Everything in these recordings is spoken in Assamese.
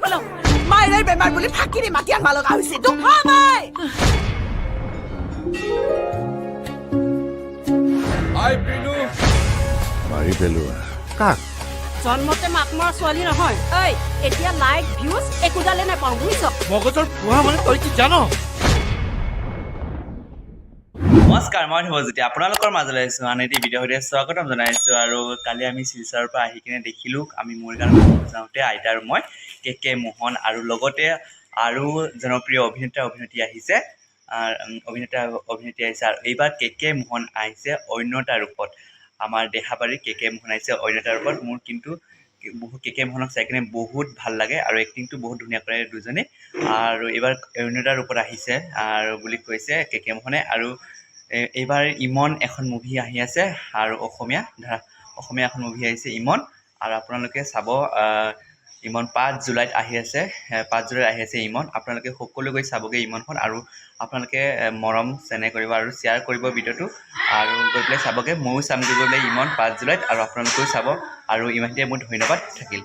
পেলাম মায়েৰ বেমাৰ বলে ফাঁকিৰে মাতি আনবা লগা হয়েছে দুঃখ নাই আই পিনু মাৰি পেলোৱা কাক জন্মতে মাক মৰা ছোৱালী নহয় ঐ এতিয়া লাইক ভিউজ একোডালে নাপাওঁ বুজিছ মগজৰ পোহা মানে তই কি জান নমস্কাৰ মই শুভজ্যোতি আপোনালোকৰ মাজলৈ আহিছোঁ আন এটি ভিডিঅ' সৈতে স্বাগতম জনাইছোঁ আৰু কালি আমি শিলচৰৰ পৰা আহি কিনে দেখিলোঁ আমি মৰিগাঁও যাওঁতে আইতা আৰু মই কে মোহন আৰু লগতে আৰু জনপ্ৰিয় অভিনেত্ৰী আহিছে আৰু এইবাৰ কে মোহন আহিছে অন্য এটা ৰূপত আমাৰ দেহাবাৰী কে মোহন আহিছে অন্য এটা ৰূপত মোৰ কিন্তু কে মোহনক চাই কিনে বহুত ভাল লাগে আৰু এক্টিংটো বহুত ধুনীয়া কৰে দুজনে আৰু এইবাৰ অন্য এটা ৰূপত আহিছে আৰু বুলি কৈছে কে মোহনে আৰু এইবাৰ ইমন এখন মুভি আহি আছে আৰু অসমীয়া এখন মুভি আহিছে ইমন আৰু আপোনালোকে চাব ইমন 5 জুলাইত আহি আছে 5 জুলাইত আহি আছে ইমন আপোনালোকে সকলো গৈ চাবগৈ ইমনখন আৰু আপোনালোকে মৰম চেনেহ কৰিব আৰু শ্বেয়াৰ কৰিব ভিডিঅ'টো আৰু গৈ পেলাই চাবগৈ ময়ো চামগৈ গৈ পেলাই ইমন 5 জুলাইত আৰু আপোনালোকেও চাব আৰু ইমানতে মোৰ ধন্যবাদ থাকিল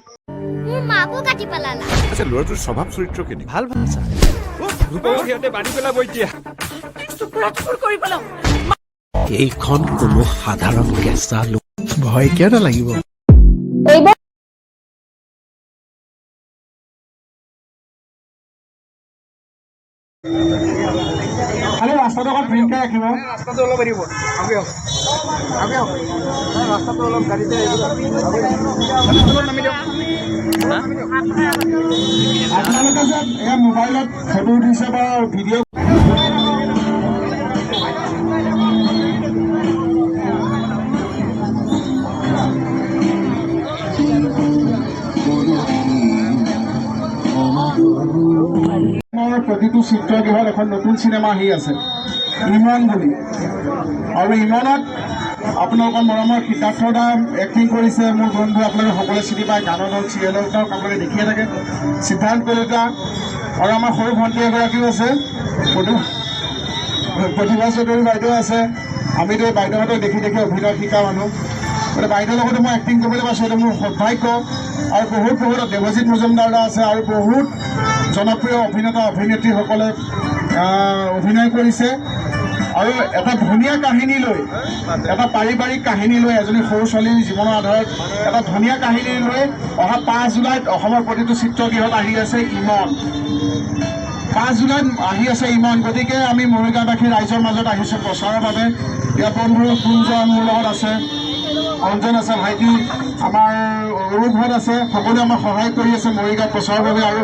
মোৰ মাকো কাটি পেলালা আচ্ছা ল'ৰাটোৰ স্বভাৱ চৰিত্ৰ কেনে ভাল ভাল চা সিহঁতে বান্ধি পেলাব এতিয়া টুকুৰা টুকুৰ কৰি পেলাম এইখন কোনো সাধাৰণ কেঁচা লোক ভয় কিয় নালাগিব খালি ৰাস্তাটো অকণ ক্লিনকৈ ৰাখিব ৰাস্তাটো অলপ এৰিব ৰাস্তাটো অলপ গাড়ীতে নামি দিয়ক আপোনালোকে যে এয়া মোবাইলত ফটো উঠিছে বা ভিডিঅ' প্ৰতিটো চিত্ৰগৃহত এখন নতুন চিনেমা আহি আছে ইমন বুলি আৰু ইমনত আপোনালোকৰ মৰমৰ সিদ্ধাৰ্থ দা এক্টিং কৰিছে মোৰ বন্ধু আপোনালোকে সকলোৱে চিনি পায় গানৰ দল চিৰিয়েলৰ দল আপোনালোকে দেখিয়ে থাকে সিদ্ধান্ত কলিতা আৰু আমাৰ সৰু ভণ্টি এগৰাকীও আছে প্ৰতিভা চৌধুৰী বাইদেউ আছে আমিতো বাইদেউহঁতক দেখি দেখি অভিনয় শিকা মানুহ গতিকে বাইদেউৰ লগতে মই এক্টিং কৰিবলৈ পাইছোঁ এইটো মোৰ সৌভাগ্য আৰু বহুত দেৱজিৎ মজুমদাৰ দা আছে আৰু বহুত জনপ্ৰিয় অভিনেতা অভিনেত্ৰীসকলে অভিনয় কৰিছে আৰু এটা ধুনীয়া কাহিনী লৈ এটা পাৰিবাৰিক কাহিনী লৈ এজনী সৰু ছোৱালীৰ জীৱনৰ আধাৰত এটা ধুনীয়া কাহিনী লৈ অহা 5 জুলাইত অসমৰ প্ৰতিটো চিত্ৰগৃহত আহি আছে ইমন 5 জুলাইত আহি আছে ইমন গতিকে আমি মৰিগাঁওবাসী ৰাইজৰ মাজত আহিছোঁ প্ৰচাৰৰ বাবে ইয়াৰ বন্ধু কুঞ্জন মোৰ লগত আছে অঞ্জন আছে ভাইটি আমাৰ অৰুণহঁত আছে সকলোৱে আমাক সহায় কৰি আছে মৰিগাঁও প্ৰচাৰৰ বাবে আৰু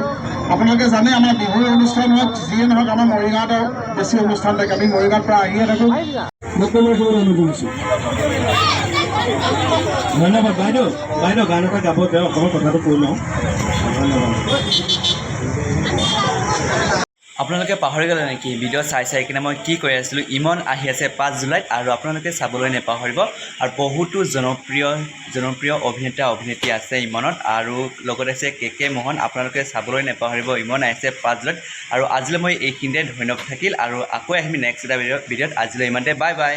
আপোনালোকে জানে আমাৰ বিহুৰ অনুষ্ঠান হওক যিয়ে নহওক আমাৰ মৰিগাঁৱত বেছি অনুষ্ঠান থাকে আমি মৰিগাঁৱৰ পৰা আহিয়ে থাকোঁ ধন্যবাদ বাইদেউ গান এটা গাব তেওঁ অকণমান কথাটো কৈ লওঁ আপোনালোকে পাহৰি গ'লে নেকি ভিডিঅ' চাই কিনে মই কি কৈ আছিলোঁ ইমন আহি আছে 5 জুলাইত আৰু আপোনালোকে চাবলৈ নাপাহৰিব আৰু বহুতো জনপ্ৰিয় অভিনেত্ৰী আছে ইমনত আৰু লগত আছে কে মোহন আপোনালোকে চাবলৈ নাপাহৰিব ইমন আহিছে 5 জুলাইত আৰু আজিলৈ মই এইখিনিতে ধন্যবাদ থাকিল আৰু আকৌ আহিম নেক্সট এটা ভিডিঅ'ত আজিলৈ ইমানতে বাই বাই